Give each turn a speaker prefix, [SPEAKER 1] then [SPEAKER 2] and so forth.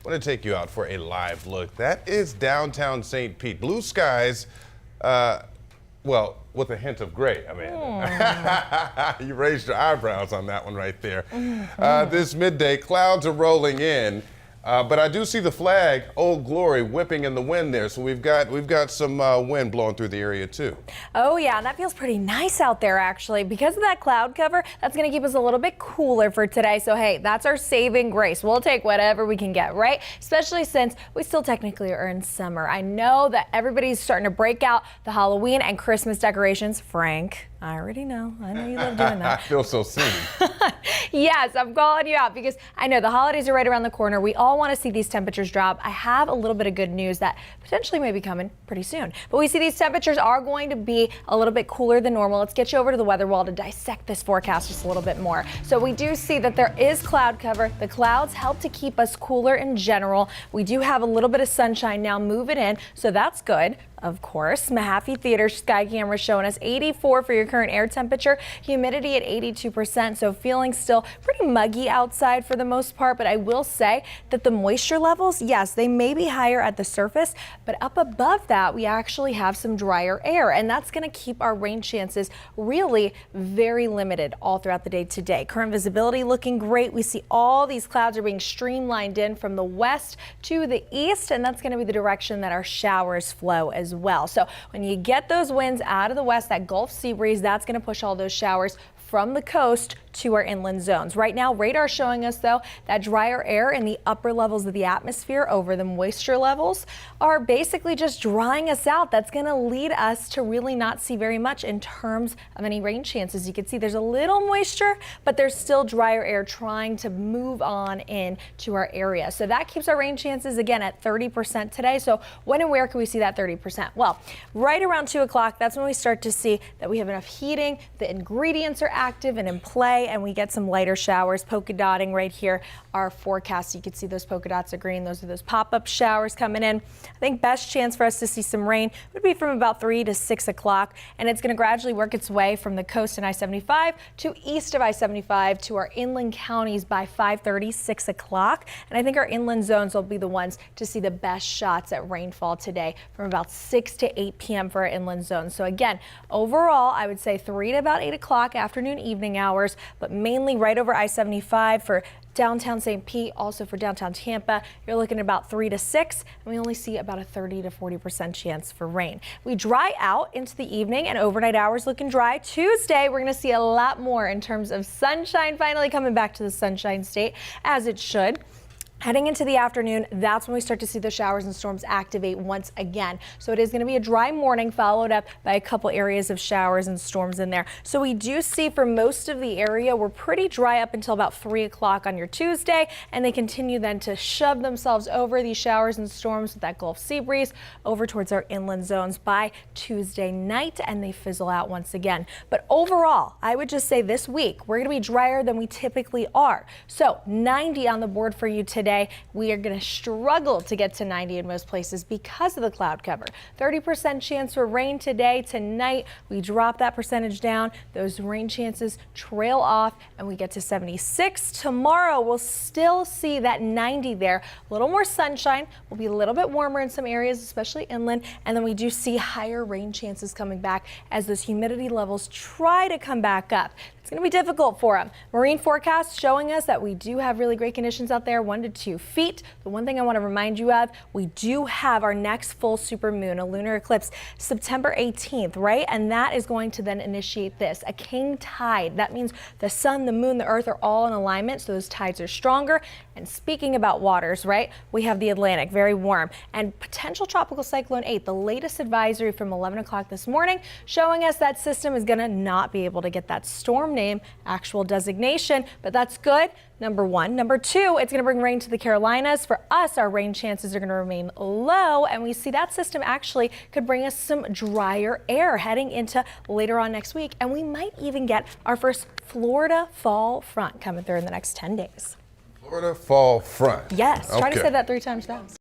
[SPEAKER 1] I want to take you out for a live look. That is downtown St. Pete. Blue skies, well, with a hint of gray, Amanda. You raised your eyebrows on that one right there. This midday, clouds are rolling in. But I do see the flag, Old Glory, whipping in the wind there. So we've got some wind blowing through the area too.
[SPEAKER 2] Oh yeah, that feels pretty nice out there actually. Because of that cloud cover, that's going to keep us a little bit cooler for today. So hey, that's our saving grace. We'll take whatever we can get, right? Especially since we still technically are in summer. I know that everybody's starting to break out the Halloween and Christmas decorations. Frank, I already know. I know you love doing that.
[SPEAKER 1] I feel so seen.
[SPEAKER 2] Yes, I'm calling you out because I know the holidays are right around the corner. We all want to see these temperatures drop. I have a little bit of good news that potentially may be coming pretty soon. But we see these temperatures are going to be a little bit cooler than normal. Let's get you over to the weather wall to dissect this forecast just a little bit more. So we do see that there is cloud cover. The clouds help to keep us cooler in general. We do have a little bit of sunshine now moving in, so that's good. Of course, Mahaffey Theater sky camera showing us 84 for your current air temperature, humidity at 82%, so feeling still pretty muggy outside for the most part. But I will say that the moisture levels, yes, they may be higher at the surface, but up above that, we actually have some drier air, and that's going to keep our rain chances really very limited all throughout the day today. Current visibility looking great. We see all these clouds are being streamlined in from the west to the east, and that's going to be the direction that our showers flow as well. So when you get those winds out of the west, that Gulf sea breeze, that's going to push all those showers from the coast to our inland zones. Right now, radar showing us, though, that drier air in the upper levels of the atmosphere over the moisture levels are basically just drying us out. That's going to lead us to really not see very much in terms of any rain chances. You can see there's a little moisture, but there's still drier air trying to move on in to our area. So that keeps our rain chances, again, at 30% today. So when and where can we see that 30%? Well, right around 2 o'clock, that's when we start to see that we have enough heating, the ingredients are active and in play, and we get some lighter showers polka dotting right here. Our forecast, you can see those polka dots are green. Those are those pop-up showers coming in. I think best chance for us to see some rain would be from about 3 to 6 o'clock, and it's going to gradually work its way from the coast and I-75 to east of I-75 to our inland counties by 5:30, 6 o'clock. And I think our inland zones will be the ones to see the best shots at rainfall today from about 6 to 8 p.m. for our inland zones. So again, overall, I would say 3 to about 8 o'clock, afternoon, evening hours, but mainly right over I-75 for downtown St. Pete, also for downtown Tampa. You're looking at about 3 to 6, and we only see about a 30 to 40% chance for rain. We dry out into the evening and overnight hours looking dry. Tuesday, we're going to see a lot more in terms of sunshine finally coming back to the Sunshine State, as it should. Heading into the afternoon, that's when we start to see the showers and storms activate once again. So it is going to be a dry morning followed up by a couple areas of showers and storms in there. So we do see for most of the area, we're pretty dry up until about 3 o'clock on your Tuesday, and they continue then to shove themselves over these showers and storms with that Gulf sea breeze over towards our inland zones by Tuesday night, and they fizzle out once again. But overall, I would just say this week, we're going to be drier than we typically are. So 90 on the board for you today. We are going to struggle to get to 90 in most places because of the cloud cover. 30% chance for rain today. Tonight, we drop that percentage down. Those rain chances trail off, and we get to 76. Tomorrow, we'll still see that 90 there. A little more sunshine. We'll be a little bit warmer in some areas, especially inland. And then we do see higher rain chances coming back as those humidity levels try to come back up. It's going to be difficult for them. Marine forecast showing us that we do have really great conditions out there, 1 to 2 feet. The one thing I want to remind you of, we do have our next full supermoon, a lunar eclipse, September 18th, right? And that is going to then initiate this, a king tide. That means the sun, the moon, the earth are all in alignment, so those tides are stronger. And speaking about waters, right, we have the Atlantic, very warm, and potential tropical cyclone 8, the latest advisory from 11 o'clock this morning, showing us that system is going to not be able to get that storm name, actual designation, but that's good. Number one. Number two, it's going to bring rain to the Carolinas. For us, our rain chances are going to remain low, and we see that system actually could bring us some drier air heading into later on next week, and we might even get our first Florida fall front coming through in the next 10 days.
[SPEAKER 1] Florida fall front.
[SPEAKER 2] Yes, try to
[SPEAKER 1] Okay.
[SPEAKER 2] say that 3 times fast.